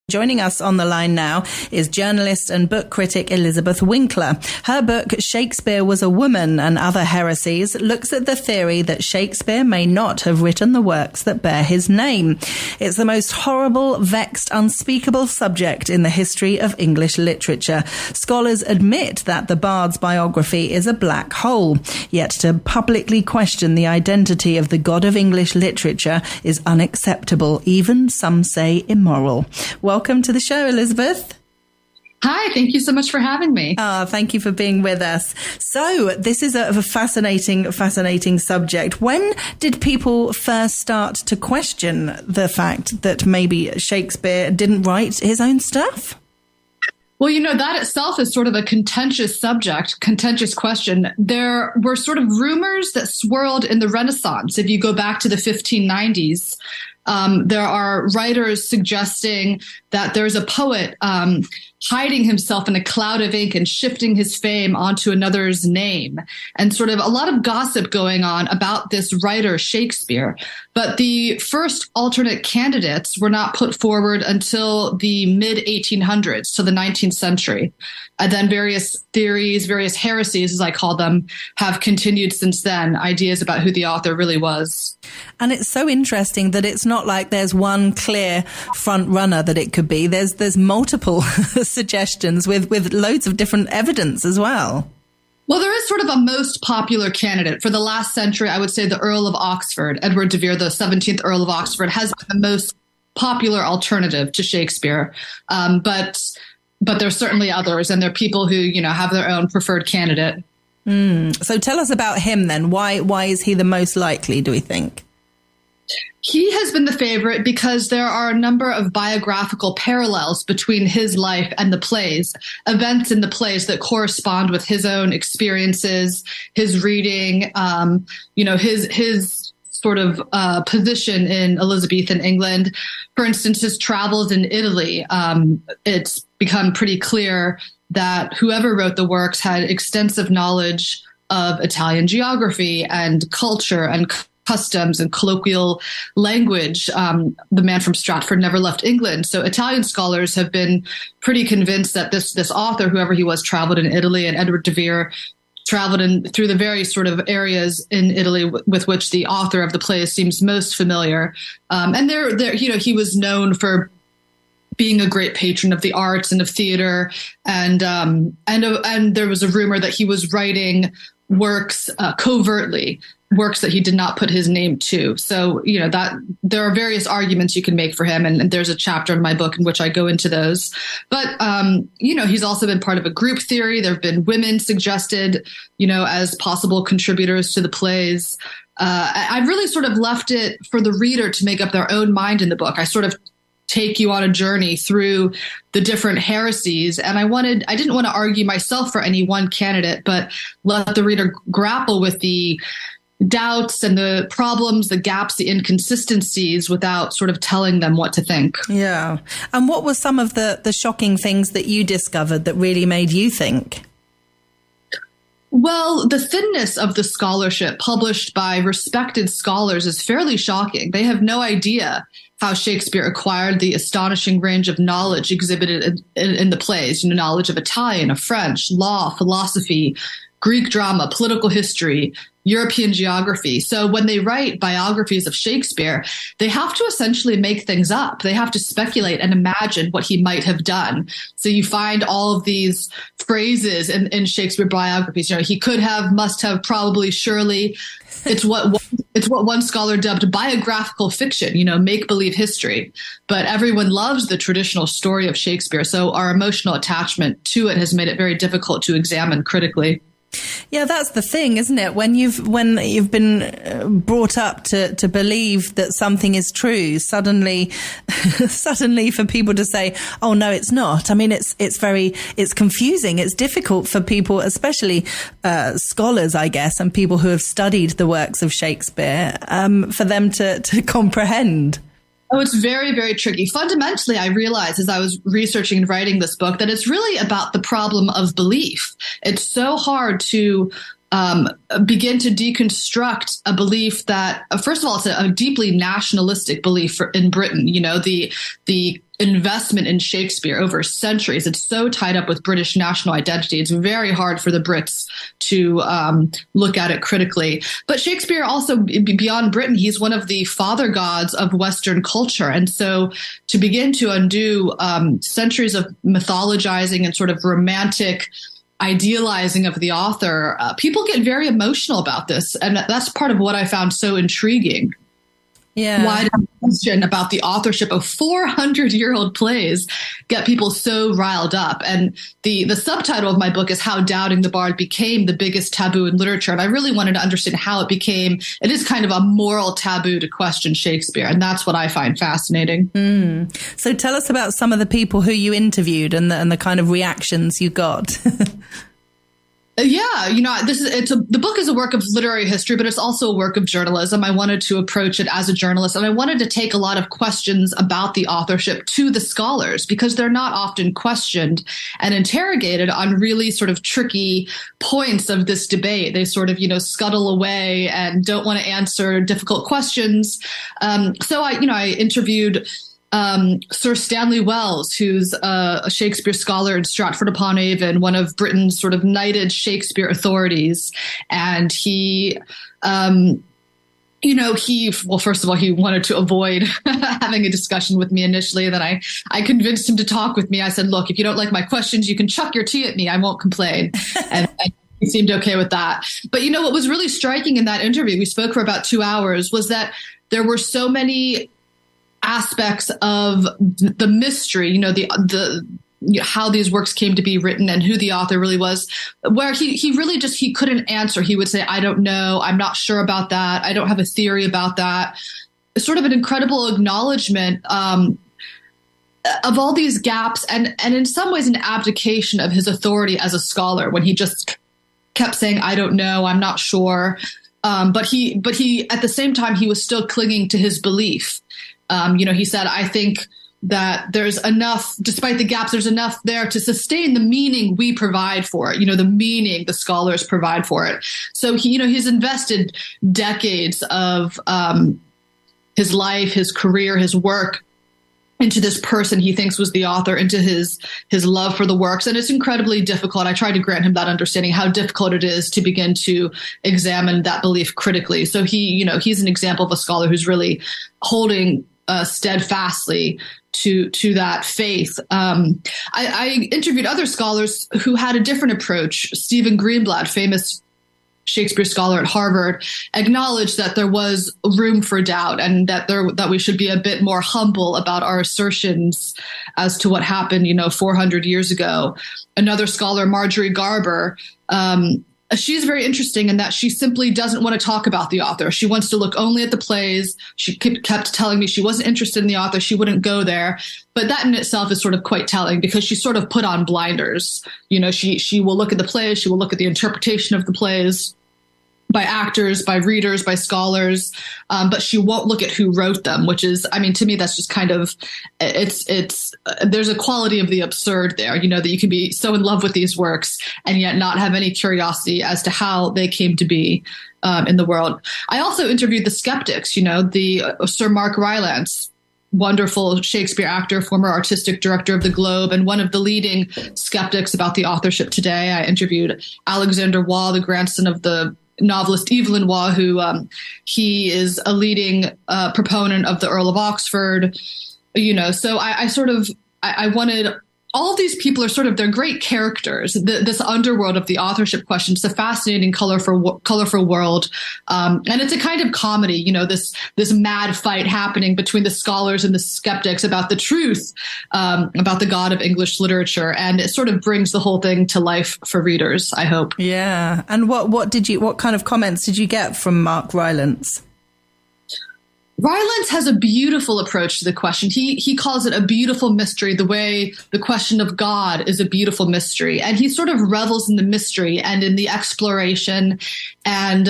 Joining us on the line now is journalist and book critic Elizabeth Winkler. Her book, Shakespeare Was a Woman and Other Heresies, looks at the theory that Shakespeare may not have written the works that bear his name. It's the most horrible, vexed, unspeakable subject in the history of English literature. Scholars admit that the Bard's biography is a black hole, yet to publicly question the identity of the god of English literature is unacceptable, even some say immoral. Welcome to the show, Elizabeth. Hi, thank you so much for having me. Thank you for being with us. So this is a fascinating subject. When did people first start to question the fact that maybe Shakespeare didn't write his own stuff? Well, that itself is sort of a contentious subject, contentious question. There were sort of rumors that swirled in the Renaissance. If you go back to the 1590s, there are writers suggesting that there's a poet hiding himself in a cloud of ink and shifting his fame onto another's name, and sort of a lot of gossip going on about this writer, Shakespeare. But the first alternate candidates were not put forward until the mid-1800s, to the 19th century. And then various theories, various heresies, as I call them, have continued since then, ideas about who the author really was. And it's so interesting that it's not like there's one clear front runner that it could be. There's multiple suggestions with loads of different evidence as well. Well, there is sort of a most popular candidate. For the last century, I would say the Earl of Oxford, Edward de Vere, the 17th Earl of Oxford, has been the most popular alternative to Shakespeare. But there's certainly others, and there are people who, have their own preferred candidate. So tell us about him then. Why is he the most likely, do we think? He has been the favorite because there are a number of biographical parallels between his life and the plays, events in the plays that correspond with his own experiences, his reading, his sort of position in Elizabethan England. For instance, his travels in Italy. It's become pretty clear that whoever wrote the works had extensive knowledge of Italian geography and culture and customs and colloquial language. The man from Stratford never left England. So Italian scholars have been pretty convinced that this author, whoever he was, traveled in Italy, and Edward de Vere traveled through the various sort of areas in Italy with which the author of the play seems most familiar. And he was known for being a great patron of the arts and of theater, and there was a rumor that he was writing works covertly, works that he did not put his name to. So, that there are various arguments you can make for him. And there's a chapter in my book in which I go into those. But, he's also been part of a group theory. There have been women suggested, as possible contributors to the plays. I've really sort of left it for the reader to make up their own mind in the book. I sort of take you on a journey through the different heresies. And I didn't want to argue myself for any one candidate, but let the reader grapple with the doubts and the problems, the gaps, the inconsistencies without sort of telling them what to think. Yeah. And what were some of the shocking things that you discovered that really made you think? Well, the thinness of the scholarship published by respected scholars is fairly shocking. They have no idea how Shakespeare acquired the astonishing range of knowledge exhibited in the plays, knowledge of Italian, of French, law, philosophy, Greek drama, political history, European geography. So when they write biographies of Shakespeare, they have to essentially make things up. They have to speculate and imagine what he might have done. So you find all of these phrases in Shakespeare biographies. He could have, must have, probably, surely. It's what one scholar dubbed biographical fiction, make-believe history. But everyone loves the traditional story of Shakespeare. So our emotional attachment to it has made it very difficult to examine critically. Yeah, that's the thing, isn't it? When you've been brought up to believe that something is true, suddenly for people to say, "Oh no, it's not." I mean, it's confusing. It's difficult for people, especially scholars, I guess, and people who have studied the works of Shakespeare, for them to comprehend. Oh, it's very, very tricky. Fundamentally, I realized as I was researching and writing this book that it's really about the problem of belief. It's so hard to begin to deconstruct a belief that, first of all, it's a deeply nationalistic belief in Britain. The investment in Shakespeare over centuries. It's so tied up with British national identity. It's very hard for the Brits to look at it critically. But Shakespeare also, beyond Britain, he's one of the father gods of Western culture. And so to begin to undo centuries of mythologizing and sort of romantic idealizing of the author, people get very emotional about this. And that's part of what I found so intriguing. Yeah. Why does the question about the authorship of 400-year-old plays get people so riled up? And the subtitle of my book is How Doubting the Bard Became the Biggest Taboo in Literature. And I really wanted to understand how it is kind of a moral taboo to question Shakespeare. And that's what I find fascinating. So tell us about some of the people who you interviewed and the kind of reactions you got. Yeah, the book is a work of literary history, but it's also a work of journalism. I wanted to approach it as a journalist, and I wanted to take a lot of questions about the authorship to the scholars because they're not often questioned and interrogated on really sort of tricky points of this debate. They sort of, scuttle away and don't want to answer difficult questions. So I interviewed Sir Stanley Wells, who's a Shakespeare scholar in Stratford-upon-Avon, one of Britain's sort of knighted Shakespeare authorities. And he, first of all, he wanted to avoid having a discussion with me initially. And then I convinced him to talk with me. I said, look, if you don't like my questions, you can chuck your tea at me. I won't complain. And he seemed okay with that. But what was really striking in that interview, we spoke for about 2 hours, was that there were so many aspects of the mystery, how these works came to be written and who the author really was, where he really just, he couldn't answer. He would say, I don't know. I'm not sure about that. I don't have a theory about that. It's sort of an incredible acknowledgement of all these gaps and in some ways an abdication of his authority as a scholar when he just kept saying, I don't know. I'm not sure. But he, at the same time, he was still clinging to his belief. He said, I think that there's enough, despite the gaps, there's enough there to sustain the meaning we provide for it, the meaning the scholars provide for it. So he's invested decades of his life, his career, his work into this person he thinks was the author, into his love for the works. And it's incredibly difficult. I tried to grant him that understanding, how difficult it is to begin to examine that belief critically. So he's an example of a scholar who's really holding steadfastly to that faith. I interviewed other scholars who had a different approach. Stephen Greenblatt, famous Shakespeare scholar at Harvard, acknowledged that there was room for doubt and that we should be a bit more humble about our assertions as to what happened, 400 years ago. Another scholar, Marjorie Garber, she's very interesting in that she simply doesn't want to talk about the author. She wants to look only at the plays. She kept telling me she wasn't interested in the author. She wouldn't go there. But that in itself is sort of quite telling because she sort of put on blinders. She will look at the plays. She will look at the interpretation of the plays by actors, by readers, by scholars, but she won't look at who wrote them, which is, to me, that's just kind of, there's a quality of the absurd there, that you can be so in love with these works and yet not have any curiosity as to how they came to be in the world. I also interviewed the skeptics, the Sir Mark Rylance, wonderful Shakespeare actor, former artistic director of the Globe, and one of the leading skeptics about the authorship today. I interviewed Alexander Waugh, the grandson of the novelist Evelyn Waugh, who he is a leading proponent of the Earl of Oxford. So I wanted, all of these people are sort of, they're great characters. This underworld of the authorship question, it's a fascinating, colorful world. And it's a kind of comedy, this mad fight happening between the scholars and the skeptics about the truth, about the God of English literature. And it sort of brings the whole thing to life for readers, I hope. Yeah. And what kind of comments did you get from Mark Rylance? Rylance has a beautiful approach to the question. He calls it a beautiful mystery, the way the question of God is a beautiful mystery. And he sort of revels in the mystery and in the exploration. And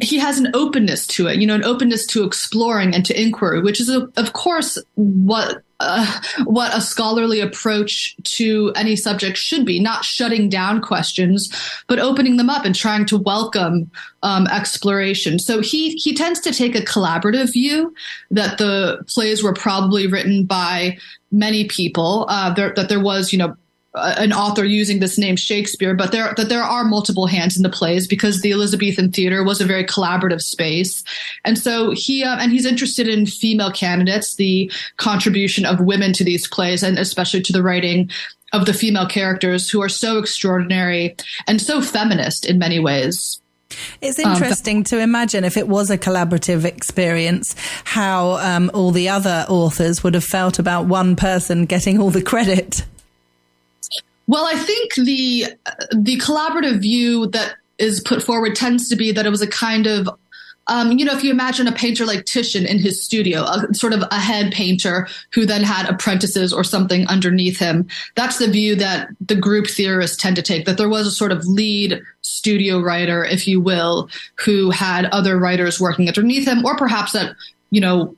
he has an openness to it, an openness to exploring and to inquiry, which is, of course, what what a scholarly approach to any subject should be, not shutting down questions, but opening them up and trying to welcome exploration. So he tends to take a collaborative view that the plays were probably written by many people, that there was, an author using this name Shakespeare, but that there are multiple hands in the plays because the Elizabethan theater was a very collaborative space. And so he's interested in female candidates, the contribution of women to these plays, and especially to the writing of the female characters who are so extraordinary and so feminist in many ways. It's interesting to imagine if it was a collaborative experience, how all the other authors would have felt about one person getting all the credit. Well, I think the collaborative view that is put forward tends to be that it was a kind of, if you imagine a painter like Titian in his studio, a sort of a head painter who then had apprentices or something underneath him. That's the view that the group theorists tend to take, that there was a sort of lead studio writer, if you will, who had other writers working underneath him, or perhaps that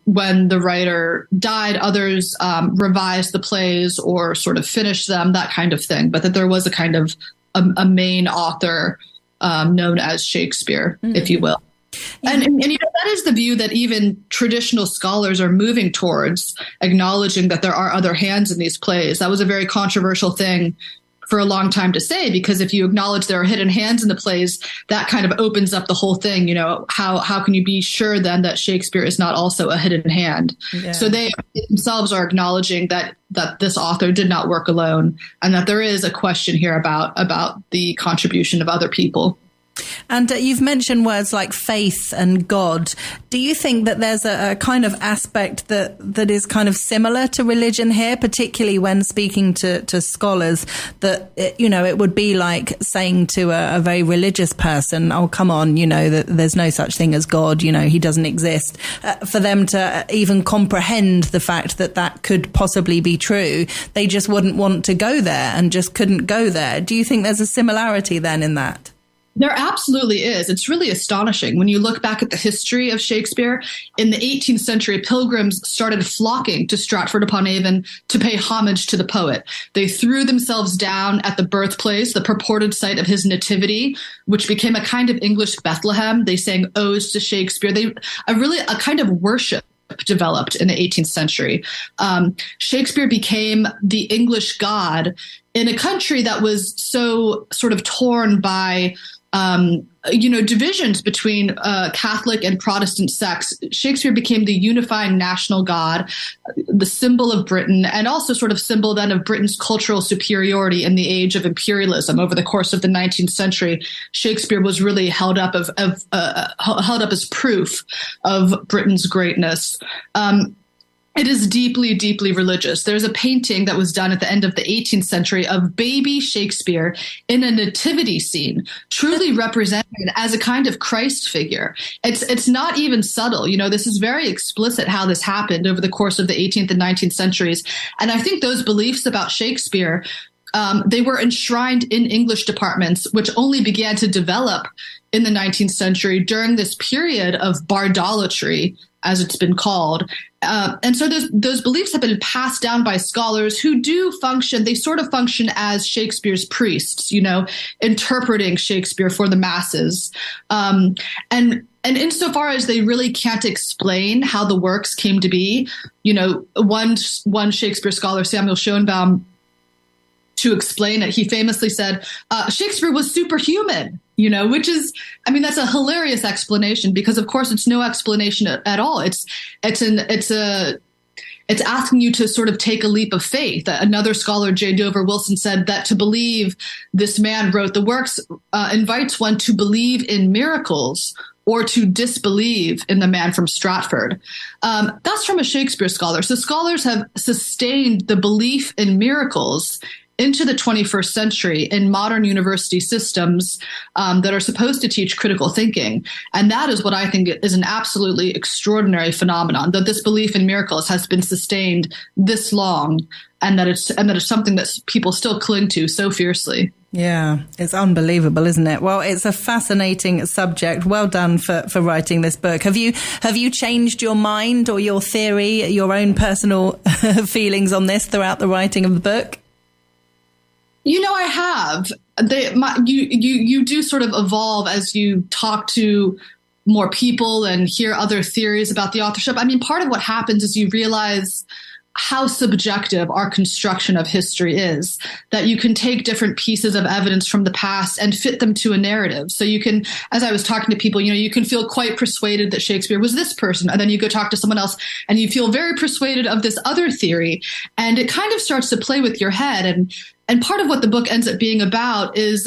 when the writer died, others revised the plays or sort of finished them, that kind of thing. But that there was a kind of a main author known as Shakespeare, if you will. And that is the view that even traditional scholars are moving towards, acknowledging that there are other hands in these plays. That was a very controversial thing for a long time to say, because if you acknowledge there are hidden hands in the plays, that kind of opens up the whole thing. How can you be sure then that Shakespeare is not also a hidden hand? Yeah. So they themselves are acknowledging that this author did not work alone, and that there is a question here about the contribution of other people. And you've mentioned words like faith and God. Do you think that there's a kind of aspect that is kind of similar to religion here, particularly when speaking to scholars, that, it would be like saying to a very religious person, oh, come on, that there's no such thing as God, he doesn't exist. For them to even comprehend the fact that could possibly be true, they just wouldn't want to go there and just couldn't go there. Do you think there's a similarity then in that? There absolutely is. It's really astonishing. When you look back at the history of Shakespeare, in the 18th century, pilgrims started flocking to Stratford-upon-Avon to pay homage to the poet. They threw themselves down at the birthplace, the purported site of his nativity, which became a kind of English Bethlehem. They sang odes to Shakespeare. A kind of worship developed in the 18th century. Shakespeare became the English god in a country that was so sort of torn by divisions between Catholic and Protestant sects. Shakespeare became the unifying national god, the symbol of Britain, and also sort of symbol then of Britain's cultural superiority in the age of imperialism. Over the course of the 19th century, Shakespeare was really held up as proof of Britain's greatness. It is deeply, deeply religious. There's a painting that was done at the end of the 18th century of baby Shakespeare in a nativity scene, truly represented as a kind of Christ figure. It's not even subtle. This is very explicit how this happened over the course of the 18th and 19th centuries. And I think those beliefs about Shakespeare, they were enshrined in English departments, which only began to develop in the 19th century during this period of bardolatry, as it's been called. And so those beliefs have been passed down by scholars who do function, they sort of function as Shakespeare's priests, interpreting Shakespeare for the masses. And insofar as they really can't explain how the works came to be, one Shakespeare scholar, Samuel Schoenbaum, to explain it, he famously said, Shakespeare was superhuman, which is, that's a hilarious explanation, because of course it's no explanation at all. It's asking you to sort of take a leap of faith. Another scholar, J. Dover Wilson, said that to believe this man wrote the works invites one to believe in miracles or to disbelieve in the man from Stratford. That's from a Shakespeare scholar. So scholars have sustained the belief in miracles into the 21st century in modern university systems that are supposed to teach critical thinking. And that is what I think is an absolutely extraordinary phenomenon, that this belief in miracles has been sustained this long, and that it's something that people still cling to so fiercely. Yeah, it's unbelievable, isn't it? Well, it's a fascinating subject. Well done for writing this book. Have you changed your mind or your theory, your own personal feelings on this throughout the writing of the book? I have. You do sort of evolve as you talk to more people and hear other theories about the authorship. I mean, part of what happens is you realize how subjective our construction of history is, that you can take different pieces of evidence from the past and fit them to a narrative. So you can, as I was talking to people, you can feel quite persuaded that Shakespeare was this person, and then you go talk to someone else and you feel very persuaded of this other theory, and it kind of starts to play with your head. And part of what the book ends up being about is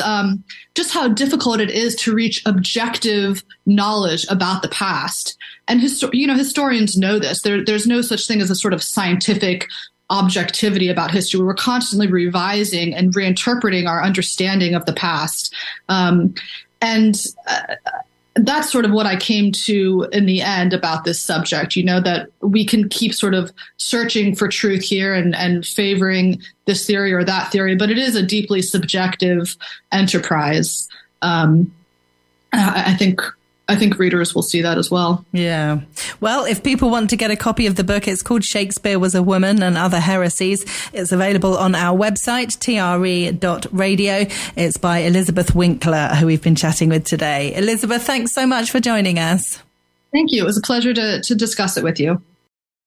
just how difficult it is to reach objective knowledge about the past. And historians know this. There's no such thing as a sort of scientific objectivity about history. We're constantly revising and reinterpreting our understanding of the past. That's sort of what I came to in the end about this subject, that we can keep sort of searching for truth here and favoring this theory or that theory, but it is a deeply subjective enterprise. I think readers will see that as well. Yeah. Well, if people want to get a copy of the book, it's called Shakespeare Was a Woman and Other Heresies. It's available on our website, TRE.radio. It's by Elizabeth Winkler, who we've been chatting with today. Elizabeth, thanks so much for joining us. Thank you. It was a pleasure to discuss it with you.